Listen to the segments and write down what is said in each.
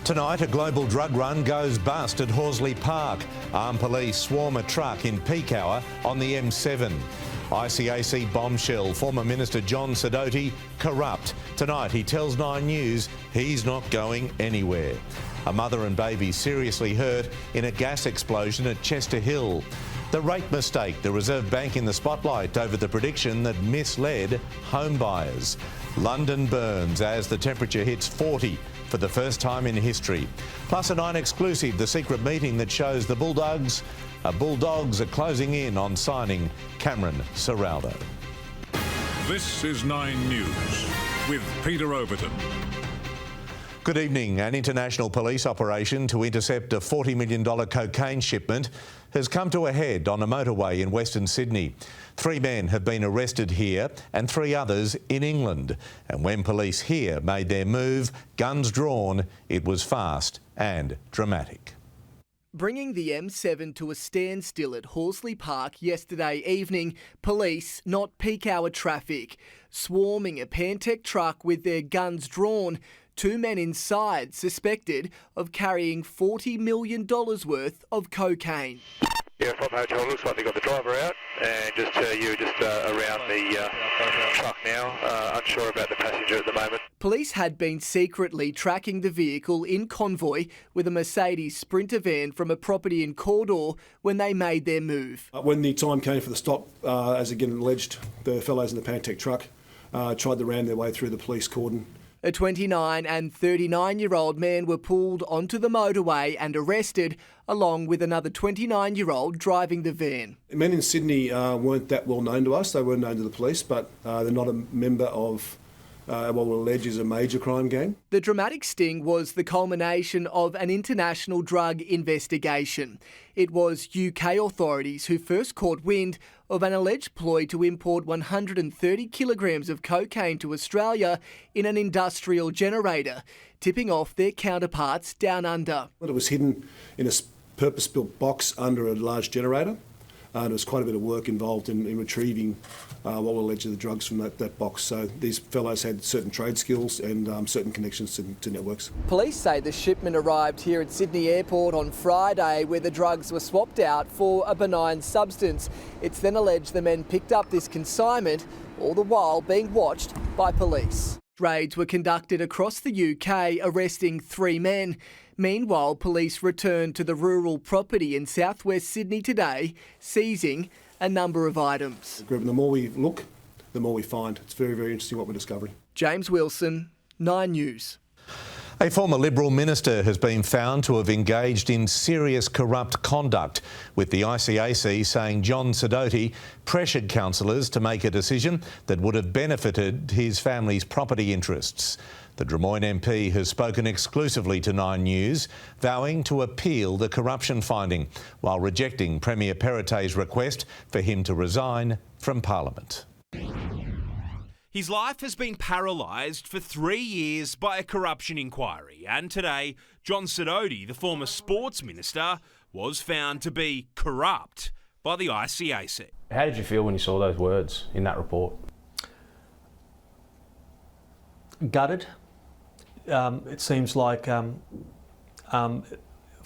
Tonight, a global drug run goes bust at Horsley Park. Armed police swarm a truck in peak hour on the M7. ICAC bombshell, former Minister John Sidoti corrupt. Tonight, he tells Nine News he's not going anywhere. A mother and baby seriously hurt in a gas explosion at Chester Hill. The rate mistake, the Reserve Bank in the spotlight over the prediction that misled home buyers. London burns as the temperature hits 40 for the first time in history. Plus a Nine exclusive, the secret meeting that shows the Bulldogs are closing in on signing Cameron Ciraldo. This is Nine News with Peter Overton. Good evening. An international police operation to intercept a $40 million cocaine shipment has come to a head on a motorway in Western Sydney. 3 men have been arrested here and 3 others in England. And when police here made their move, guns drawn, it was fast and dramatic. Bringing the M7 to a standstill at Horsley Park yesterday evening, police, not peak hour traffic, swarming a Pantech truck with their guns drawn. 2 men inside suspected of carrying $40 million worth of cocaine. Yeah, from Hotel, looks like they got the driver out and just around the truck now. Unsure about the passenger at the moment. Police had been secretly tracking the vehicle in convoy with a Mercedes Sprinter van from a property in Cawdor when they made their move. When the time came for the stop, as again alleged, the fellows in the Pantech truck tried to ram their way through the police cordon. A 29 and 39-year-old man were pulled onto the motorway and arrested, along with another 29-year-old driving the van. Men in Sydney weren't that well known to us. They were known to the police, but they're not a member of what we'll allege is a major crime gang. The dramatic sting was the culmination of an international drug investigation. It was UK authorities who first caught wind of an alleged ploy to import 130 kilograms of cocaine to Australia in an industrial generator, tipping off their counterparts down under. It was hidden in a purpose-built box under a large generator. There was quite a bit of work involved in retrieving what were allegedly the drugs from that box. So these fellows had certain trade skills and certain connections to networks. Police say the shipment arrived here at Sydney Airport on Friday, where the drugs were swapped out for a benign substance. It's then alleged the men picked up this consignment, all the while being watched by police. Raids were conducted across the UK, arresting 3 men. Meanwhile, police returned to the rural property in southwest Sydney today, seizing a number of items. The more we look, the more we find. It's very, very interesting what we're discovering. James Wilson, 9 News. A former Liberal minister has been found to have engaged in serious corrupt conduct, with the ICAC saying John Sidoti pressured councillors to make a decision that would have benefited his family's property interests. The Drummoyne MP has spoken exclusively to Nine News, vowing to appeal the corruption finding, while rejecting Premier Perrottet's request for him to resign from Parliament. His life has been paralysed for 3 years by a corruption inquiry, and today John Sidoti, the former sports minister, was found to be corrupt by the ICAC. How did you feel when you saw those words in that report? Gutted. It seems like, from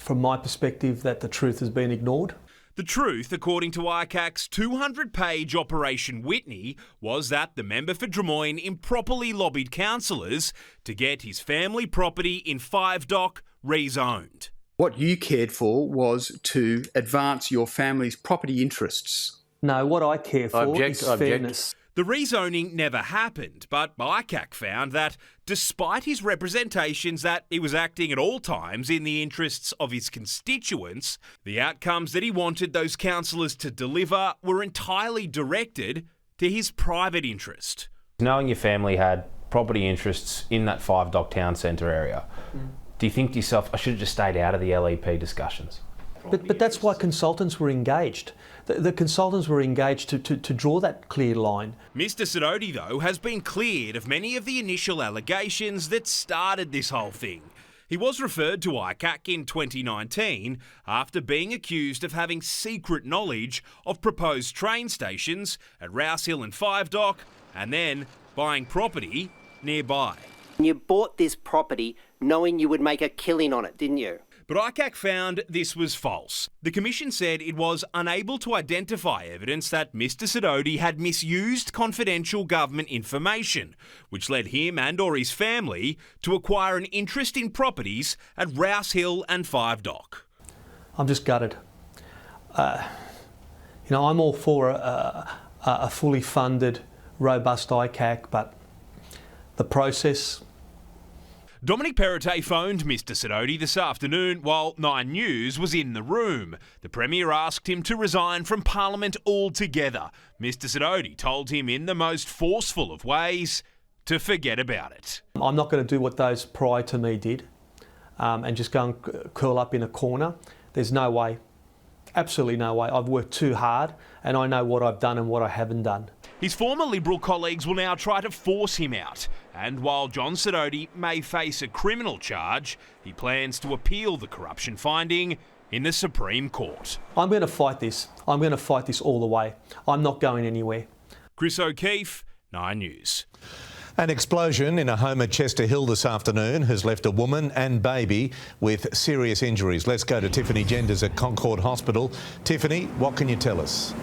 my perspective, that the truth has been ignored. The truth, according to ICAC's 200-page Operation Whitney, was that the member for Drummoyne improperly lobbied councillors to get his family property in 5 Dock rezoned. What you cared for was to advance your family's property interests. No, what I care for is fairness. The rezoning never happened, but ICAC found that despite his representations that he was acting at all times in the interests of his constituents, the outcomes that he wanted those councillors to deliver were entirely directed to his private interest. Knowing your family had property interests in that 5 Dock town centre area, do you think to yourself, I should have just stayed out of the LEP discussions? But that's why consultants were engaged. The consultants were engaged to draw that clear line. Mr Sidoti, though, has been cleared of many of the initial allegations that started this whole thing. He was referred to ICAC in 2019 after being accused of having secret knowledge of proposed train stations at Rouse Hill and 5 Dock and then buying property nearby. You bought this property knowing you would make a killing on it, didn't you? But ICAC found this was false. The Commission said it was unable to identify evidence that Mr Sidoti had misused confidential government information, which led him and or his family to acquire an interest in properties at Rouse Hill and Five Dock. I'm just gutted. I'm all for a fully funded, robust ICAC, but the process... Dominic Perrottet phoned Mr Sidoti this afternoon while 9 News was in the room. The Premier asked him to resign from Parliament altogether. Mr Sidoti told him in the most forceful of ways to forget about it. I'm not going to do what those prior to me did and just go and curl up in a corner. There's no way, absolutely no way. I've worked too hard and I know what I've done and what I haven't done. His former Liberal colleagues will now try to force him out. And while John Sidoti may face a criminal charge, he plans to appeal the corruption finding in the Supreme Court. I'm going to fight this. I'm going to fight this all the way. I'm not going anywhere. Chris O'Keefe, 9 News. An explosion in a home at Chester Hill this afternoon has left a woman and baby with serious injuries. Let's go to Tiffany Genders at Concord Hospital. Tiffany, what can you tell us?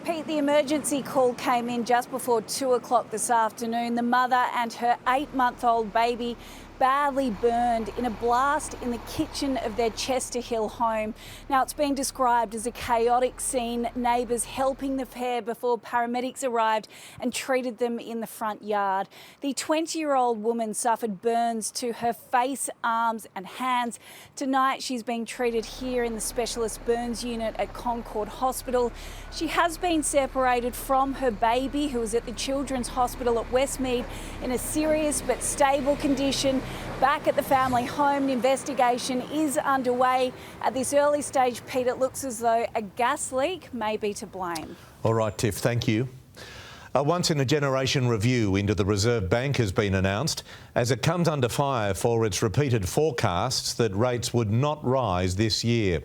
Pete, the emergency call came in just before 2 o'clock this afternoon. The mother and her 8-month-old baby badly burned in a blast in the kitchen of their Chester Hill home. Now, it's been described as a chaotic scene, neighbours helping the pair before paramedics arrived and treated them in the front yard. The 20-year-old woman suffered burns to her face, arms and hands. Tonight, she's being treated here in the specialist burns unit at Concord Hospital. She has been separated from her baby, who was at the Children's Hospital at Westmead in a serious but stable condition. Back at the family home, an investigation is underway. At this early stage, Pete, it looks as though a gas leak may be to blame. All right, Tiff, thank you. A once-in-a-generation review into the Reserve Bank has been announced as it comes under fire for its repeated forecasts that rates would not rise this year.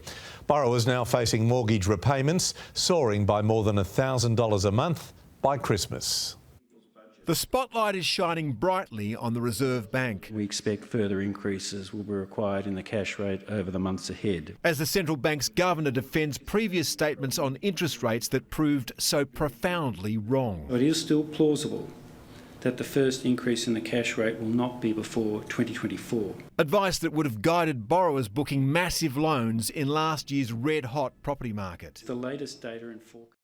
Borrowers now facing mortgage repayments soaring by more than $1,000 a month by Christmas. The spotlight is shining brightly on the Reserve Bank. We expect further increases will be required in the cash rate over the months ahead. As the central bank's governor defends previous statements on interest rates that proved so profoundly wrong. It is still plausible that the first increase in the cash rate will not be before 2024. Advice that would have guided borrowers booking massive loans in last year's red-hot property market. The latest data and forecast.